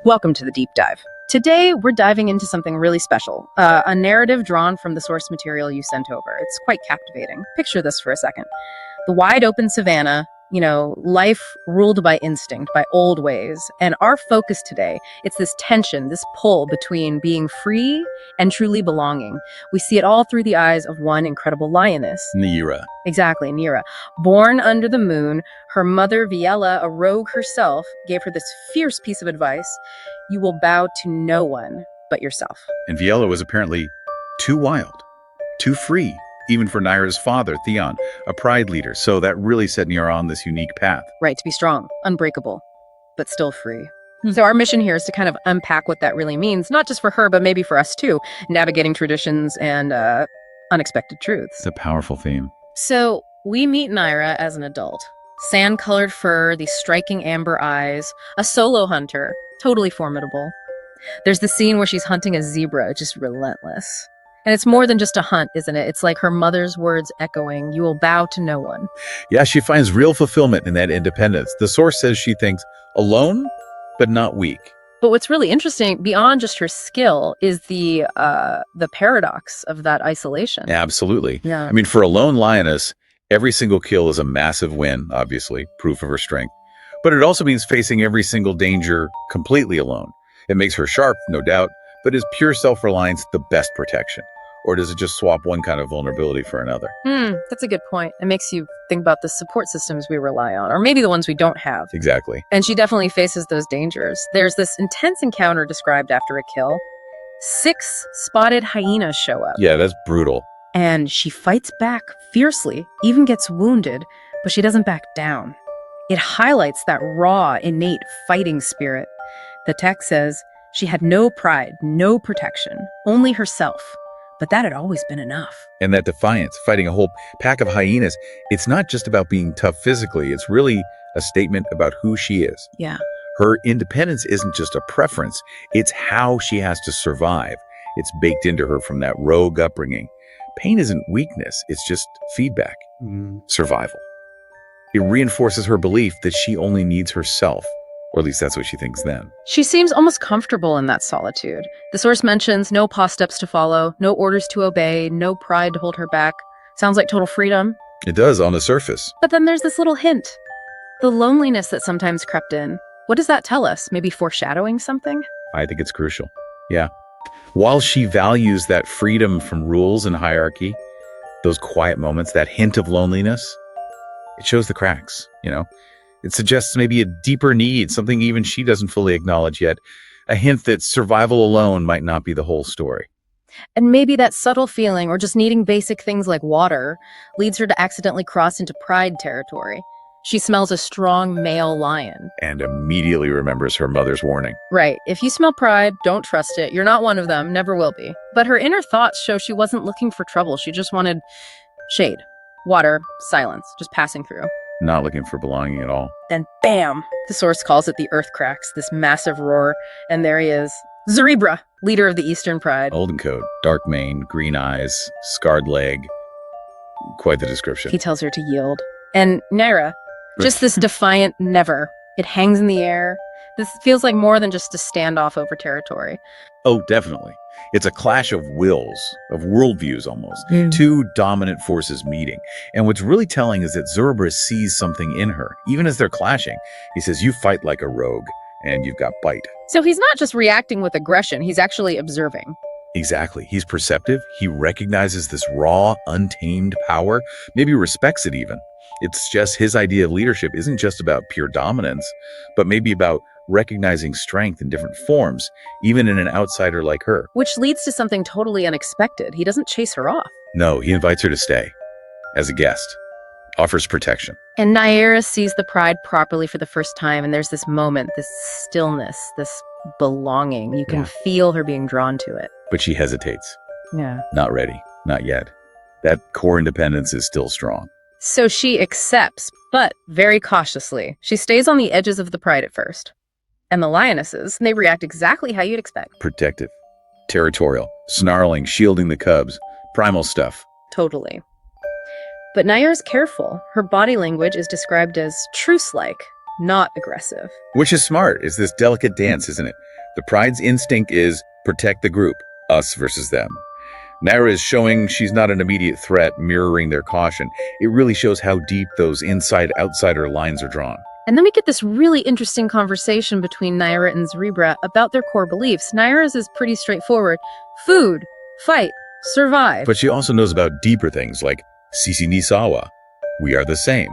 Welcome to the deep dive. Today, we're diving into something really special, a narrative drawn from the source material you sent over. It's quite captivating. Picture this for a second. The wide open savanna, life ruled by instinct, by old ways. And our focus today, it's this tension, this pull between being free and truly belonging. We see it all through the eyes of one incredible lioness. Nira. Exactly, Nira. Born under the moon, her mother, Viella, a rogue herself, gave her this fierce piece of advice: you will bow to no one but yourself. And Viella was apparently too wild, too free, even for Nira's father, Theon, a pride leader. So that really set Nira on this unique path. Right, to be strong, unbreakable, but still free. So our mission here is to kind of unpack what that really means, not just for her, but maybe for us too, navigating traditions and unexpected truths. It's a powerful theme. So we meet Nira as an adult. Sand-colored fur, these striking amber eyes, a solo hunter, totally formidable. There's the scene where she's hunting a zebra, just relentless. And it's more than just a hunt, isn't it? It's like her mother's words echoing, you will bow to no one. Yeah, she finds real fulfillment in that independence. The source says she thinks alone, but not weak. But what's really interesting, beyond just her skill, is the paradox of that isolation. Absolutely. Yeah. I mean, for a lone lioness, every single kill is a massive win, obviously, proof of her strength. But it also means facing every single danger completely alone. It makes her sharp, no doubt, but is pure self-reliance the best protection? Or does it just swap one kind of vulnerability for another? That's a good point. It makes you think about the support systems we rely on, or maybe the ones we don't have. Exactly. And she definitely faces those dangers. There's this intense encounter described after a kill. 6 spotted hyenas show up. Yeah, that's brutal. And she fights back fiercely, even gets wounded, but she doesn't back down. It highlights that raw, innate fighting spirit. The text says she had no pride, no protection, only herself. But that had always been enough. And that defiance, fighting a whole pack of hyenas, it's not just about being tough physically. It's really a statement about who she is. Yeah. Her independence isn't just a preference. It's how she has to survive. It's baked into her from that rogue upbringing. Pain isn't weakness. It's just feedback, survival. It reinforces her belief that she only needs herself. Or at least that's what she thinks then. She seems almost comfortable in that solitude. The source mentions no paw steps to follow, no orders to obey, no pride to hold her back. Sounds like total freedom. It does on the surface. But then there's this little hint. The loneliness that sometimes crept in. What does that tell us? Maybe foreshadowing something? I think it's crucial. Yeah. While she values that freedom from rules and hierarchy, those quiet moments, that hint of loneliness, it shows the cracks, It suggests maybe a deeper need, something even she doesn't fully acknowledge yet, a hint that survival alone might not be the whole story. And maybe that subtle feeling, or just needing basic things like water, leads her to accidentally cross into pride territory. She smells a strong male lion. And immediately remembers her mother's warning. Right. If you smell pride, don't trust it. You're not one of them, never will be. But her inner thoughts show she wasn't looking for trouble. She just wanted shade, water, silence, just passing through. Not looking for belonging at all. Then bam! The source calls it the earth cracks, this massive roar, and there he is. Zerebra, leader of the Eastern Pride. Olden code, dark mane, green eyes, scarred leg. Quite the description. He tells her to yield. And Nira, just this defiant never. It hangs in the air. This feels like more than just a standoff over territory. Oh, definitely. It's a clash of wills, of worldviews almost. Two dominant forces meeting. And what's really telling is that Zerebra sees something in her. Even as they're clashing, he says, you fight like a rogue, and you've got bite. So he's not just reacting with aggression, he's actually observing. Exactly. He's perceptive. He recognizes this raw, untamed power, maybe respects it even. It's just his idea of leadership isn't just about pure dominance, but maybe about recognizing strength in different forms, even in an outsider like her. Which leads to something totally unexpected. He doesn't chase her off. No, he invites her to stay as a guest, offers protection. And Nira sees the pride properly for the first time, and there's this moment, this stillness, this belonging. You can feel her being drawn to it. But she hesitates. Yeah. Not ready. Not yet. That core independence is still strong. So she accepts, but very cautiously. She stays on the edges of the pride at first. And the lionesses, they react exactly how you'd expect. Protective, territorial, snarling, shielding the cubs, primal stuff. Totally. But Nayar's careful. Her body language is described as truce-like, not aggressive. Which is smart. It's this delicate dance, isn't it? The pride's instinct is protect the group, us versus them. Naira is showing she's not an immediate threat, mirroring their caution. It really shows how deep those inside-outsider lines are drawn. And then we get this really interesting conversation between Naira and Zerebra about their core beliefs. Naira's is pretty straightforward. Food, fight, survive. But she also knows about deeper things like Sisi Nisawa, we are the same.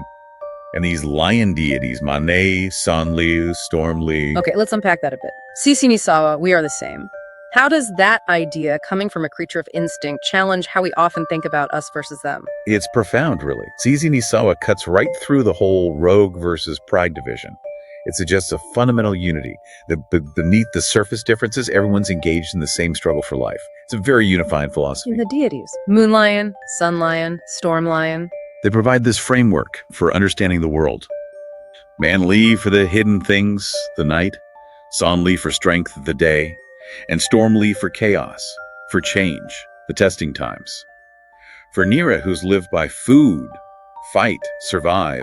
And these lion deities, Mane, Sanli, Stormli. Okay, let's unpack that a bit. Sisi Nisawa, we are the same. How does that idea, coming from a creature of instinct, challenge how we often think about us versus them? It's profound, really. Sisi Nisawa cuts right through the whole rogue versus pride division. It suggests a fundamental unity. Beneath the surface differences, everyone's engaged in the same struggle for life. It's a very unifying philosophy. The deities. Moon Lion, Sun Lion, Storm Lion. They provide this framework for understanding the world. Man Li for the hidden things, the night. San Li for strength, the day. And Storm Li for chaos, for change, the testing times. For Nira, who's lived by food, fight, survive,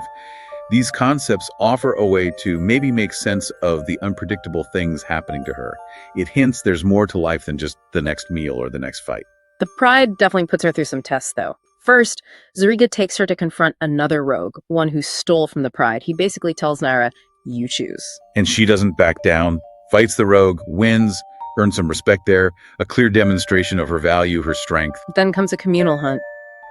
these concepts offer a way to maybe make sense of the unpredictable things happening to her. It hints there's more to life than just the next meal or the next fight. The pride definitely puts her through some tests, though. First, Zariga takes her to confront another rogue, one who stole from the pride. He basically tells Naira, you choose. And she doesn't back down, fights the rogue, wins, earns some respect there, a clear demonstration of her value, her strength. Then comes a communal hunt,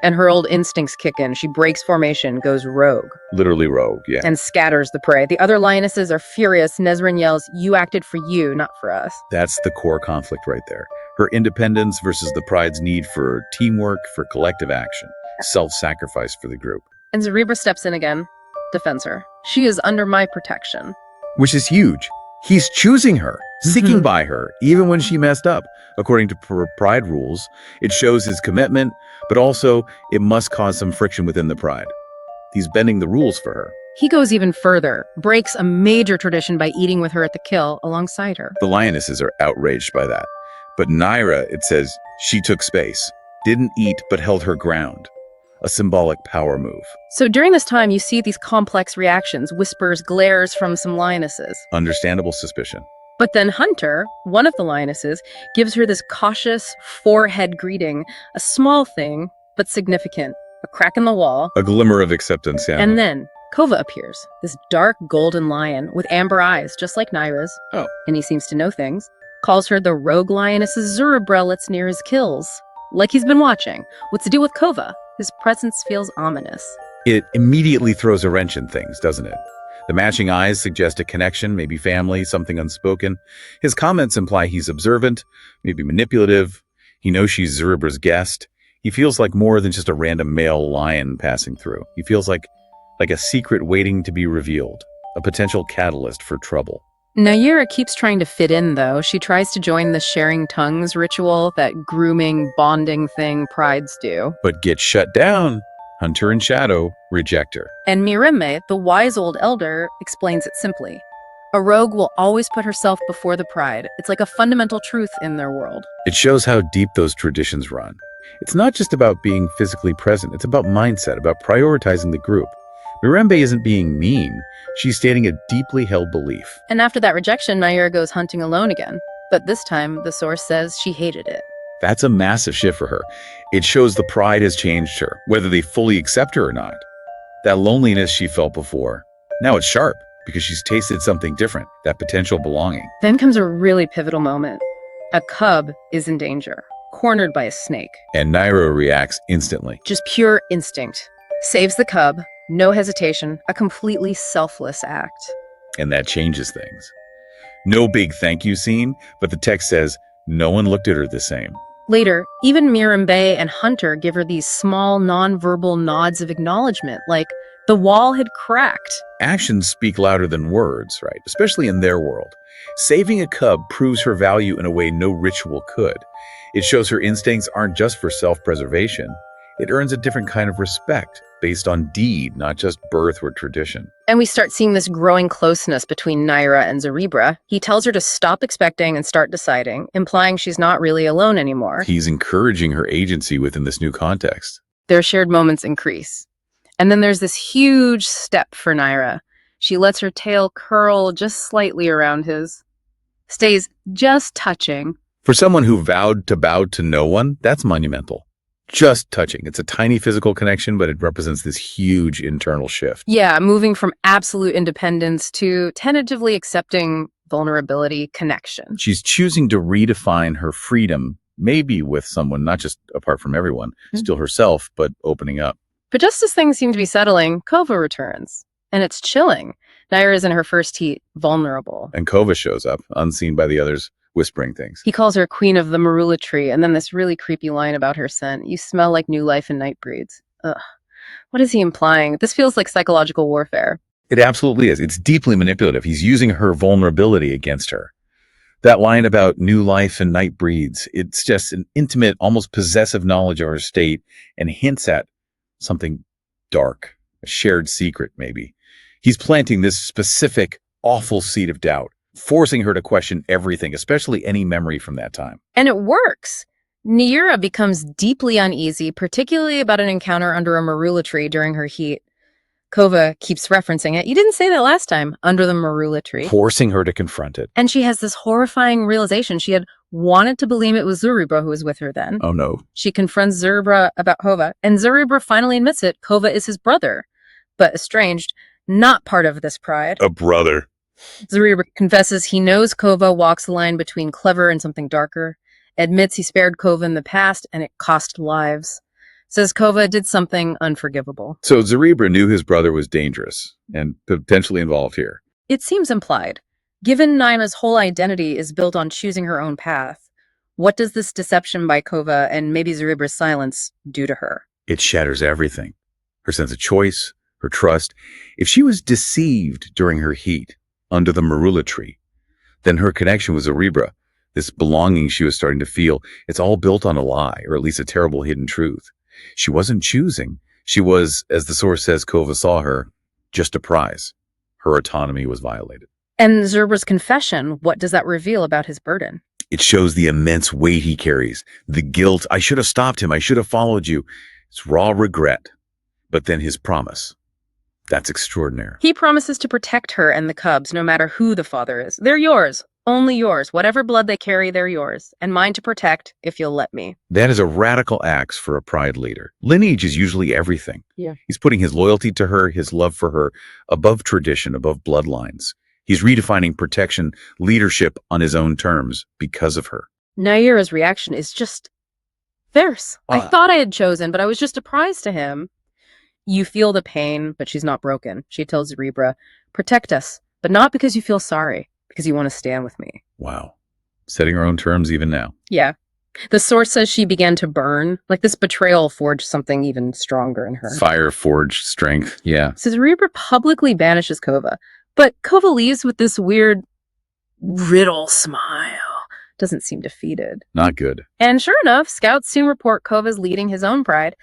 and her old instincts kick in. She breaks formation, goes rogue. Literally rogue, yeah. And scatters the prey. The other lionesses are furious. Nezrin yells, you acted for you, not for us. That's the core conflict right there. Her independence versus the pride's need for teamwork, for collective action, self-sacrifice for the group. And Zerebra steps in again, defends her. She is under my protection. Which is huge. He's choosing her, seeking by her, even when she messed up. According to pride rules, it shows his commitment, but also it must cause some friction within the pride. He's bending the rules for her. He goes even further, breaks a major tradition by eating with her at the kill alongside her. The lionesses are outraged by that. But Naira, it says, she took space, didn't eat but held her ground. A symbolic power move. So during this time, you see these complex reactions, whispers, glares from some lionesses. Understandable suspicion. But then Hunter, one of the lionesses, gives her this cautious forehead greeting, a small thing, but significant, a crack in the wall. A glimmer of acceptance, yeah. And then Kova appears, this dark golden lion with amber eyes, just like Naira's. Oh. And he seems to know things. Calls her the rogue lioness's Zerebra lets near his kills. Like he's been watching. What's the deal with Kova? His presence feels ominous. It immediately throws a wrench in things, doesn't it? The matching eyes suggest a connection, maybe family, something unspoken. His comments imply he's observant, maybe manipulative. He knows she's Zerebra's guest. He feels like more than just a random male lion passing through. He feels like a secret waiting to be revealed, a potential catalyst for trouble. Naira keeps trying to fit in, though. She tries to join the sharing tongues ritual, that grooming, bonding thing prides do. But gets shut down. Hunter and Shadow reject her. And Mireme, the wise old elder, explains it simply. A rogue will always put herself before the pride. It's like a fundamental truth in their world. It shows how deep those traditions run. It's not just about being physically present. It's about mindset, about prioritizing the group. Mirembe isn't being mean. She's stating a deeply held belief. And after that rejection, Naira goes hunting alone again. But this time, the source says she hated it. That's a massive shift for her. It shows the pride has changed her, whether they fully accept her or not. That loneliness she felt before, now it's sharp because she's tasted something different, that potential belonging. Then comes a really pivotal moment. A cub is in danger, cornered by a snake. And Naira reacts instantly. Just pure instinct. Saves the cub, no hesitation, a completely selfless act. And that changes things. No big thank you scene, but the text says no one looked at her the same. Later, even Mirembe and Hunter give her these small, non-verbal nods of acknowledgement, like the wall had cracked. Actions speak louder than words, right? Especially in their world. Saving a cub proves her value in a way no ritual could. It shows her instincts aren't just for self-preservation. It earns a different kind of respect, based on deed, not just birth or tradition. And we start seeing this growing closeness between Naira and Zerebra. He tells her to stop expecting and start deciding, implying she's not really alone anymore. He's encouraging her agency within this new context. Their shared moments increase. And then there's this huge step for Naira. She lets her tail curl just slightly around his, stays just touching. For someone who vowed to bow to no one, that's monumental. Just touching. It's a tiny physical connection, but it represents this huge internal shift. Yeah, moving from absolute independence to tentatively accepting vulnerability, connection. She's choosing to redefine her freedom, maybe with someone, not just apart from everyone, still herself, but opening up. But just as things seem to be settling, Kova returns. And it's chilling. Naira is in her first heat, vulnerable. And Kova shows up, unseen by the others, whispering things. He calls her queen of the marula tree, and then this really creepy line about her scent. You smell like new life and night breeds. Ugh. What is he implying? This feels like psychological warfare. It absolutely is. It's deeply manipulative. He's using her vulnerability against her. That line about new life and night breeds, it's just an intimate, almost possessive knowledge of her state and hints at something dark, a shared secret, maybe. He's planting this specific, awful seed of doubt, forcing her to question everything, especially any memory from that time. And it works. Naira becomes deeply uneasy, particularly about an encounter under a marula tree during her heat. Kova keeps referencing it. You didn't say that last time, under the marula tree. Forcing her to confront it. And she has this horrifying realization. She had wanted to believe it was Zuribra who was with her then. Oh no. She confronts Zuribra about Kova, and Zuribra finally admits it. Kova is his brother, but estranged, not part of this pride. A brother. Zuribra confesses he knows Kova walks the line between clever and something darker, admits he spared Kova in the past and it cost lives. Says Kova did something unforgivable. So Zuribra knew his brother was dangerous and potentially involved here. It seems implied. Given Naina's whole identity is built on choosing her own path, what does this deception by Kova and maybe Zuribra's silence do to her? It shatters everything. Her sense of choice, her trust. If she was deceived during her heat under the marula tree, then her connection with Zuribra, this belonging she was starting to feel, it's all built on a lie, or at least a terrible hidden truth. She wasn't choosing. She was, as the source says Kova saw her, just a prize. Her autonomy was violated. And Zuribra's confession, what does that reveal about his burden? It shows the immense weight he carries, the guilt. I should have stopped him. I should have followed you. It's raw regret. But then his promise. That's extraordinary. He promises to protect her and the cubs, no matter who the father is. They're yours. Only yours. Whatever blood they carry, they're yours. And mine to protect, if you'll let me. That is a radical act for a pride leader. Lineage is usually everything. Yeah. He's putting his loyalty to her, his love for her, above tradition, above bloodlines. He's redefining protection, leadership on his own terms because of her. Naira's reaction is just fierce. I thought I had chosen, but I was just a prize to him. You feel the pain, but she's not broken. She tells Zuribra, protect us, but not because you feel sorry, because you want to stand with me. Wow. Setting her own terms even now. Yeah. The source says she began to burn. Like this betrayal forged something even stronger in her. Fire forged strength. Yeah. So Zuribra publicly banishes Kova, but Kova leaves with this weird riddle smile. Doesn't seem defeated. Not good. And sure enough, scouts soon report Kova's leading his own pride,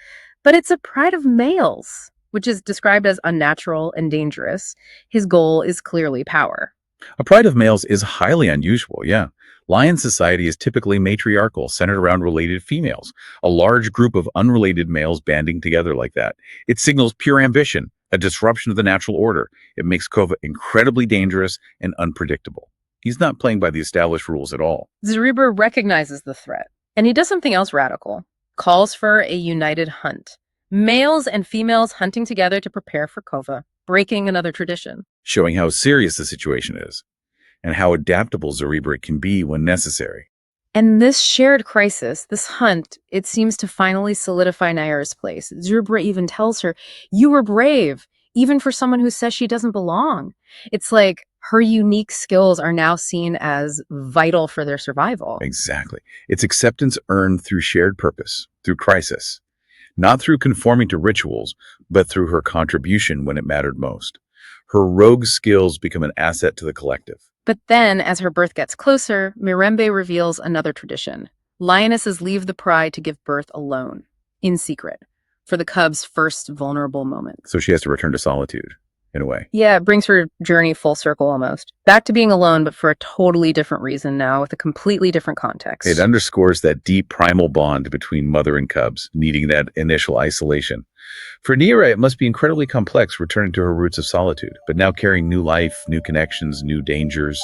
but it's a pride of males, which is described as unnatural and dangerous. His goal is clearly power. A pride of males is highly unusual, yeah. Lion society is typically matriarchal, centered around related females. A large group of unrelated males banding together like that. It signals pure ambition, a disruption of the natural order. It makes Kova incredibly dangerous and unpredictable. He's not playing by the established rules at all. Zuribra recognizes the threat, and he does something else radical. Calls for a united hunt. Males and females hunting together to prepare for Kova, breaking another tradition. Showing how serious the situation is, and how adaptable Zuribra can be when necessary. And this shared crisis, this hunt, it seems to finally solidify Naira's place. Zuribra even tells her, you were brave, even for someone who says she doesn't belong. It's like her unique skills are now seen as vital for their survival. Exactly. It's acceptance earned through shared purpose, through crisis. Not through conforming to rituals, but through her contribution when it mattered most. Her rogue skills become an asset to the collective. But then, as her birth gets closer, Mirembe reveals another tradition. Lionesses leave the pride to give birth alone, in secret, for the cub's first vulnerable moment. So she has to return to solitude, in a way. Yeah, it brings her journey full circle almost. Back to being alone, but for a totally different reason now, with a completely different context. It underscores that deep primal bond between mother and cubs, needing that initial isolation. For Naira, it must be incredibly complex returning to her roots of solitude, but now carrying new life, new connections, new dangers.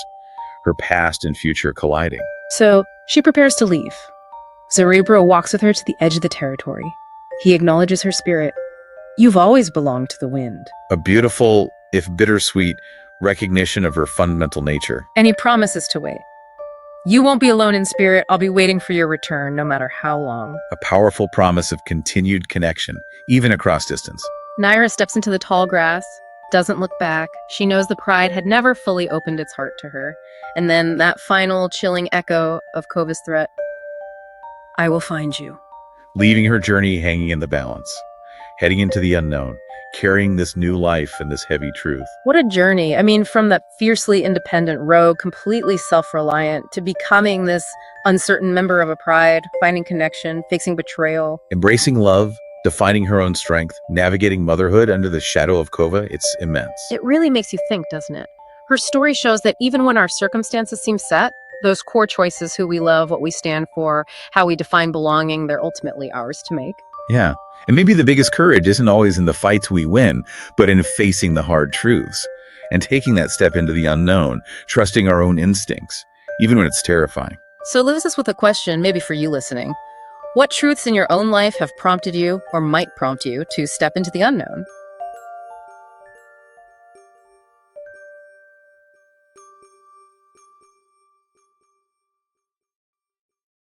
her past and future colliding. So she prepares to leave. Cerebro walks with her to the edge of the territory. He acknowledges her spirit. You've always belonged to the wind. A beautiful, if bittersweet, recognition of her fundamental nature. And he promises to wait. You won't be alone in spirit. I'll be waiting for your return, no matter how long. A powerful promise of continued connection, even across distance. Naira steps into the tall grass, doesn't look back. She knows the pride had never fully opened its heart to her. And then that final chilling echo of Kova's threat, I will find you. Leaving her journey hanging in the balance, heading into the unknown, carrying this new life and this heavy truth. What a journey. I mean, from that fiercely independent rogue, completely self-reliant, to becoming this uncertain member of a pride, finding connection, facing betrayal. Embracing love, defining her own strength, navigating motherhood under the shadow of Kova, it's immense. It really makes you think, doesn't it? Her story shows that even when our circumstances seem set, those core choices, who we love, what we stand for, how we define belonging, they're ultimately ours to make. Yeah. And maybe the biggest courage isn't always in the fights we win, but in facing the hard truths and taking that step into the unknown, trusting our own instincts, even when it's terrifying. So leaves us with a question, maybe for you listening. What truths in your own life have prompted you or might prompt you to step into the unknown?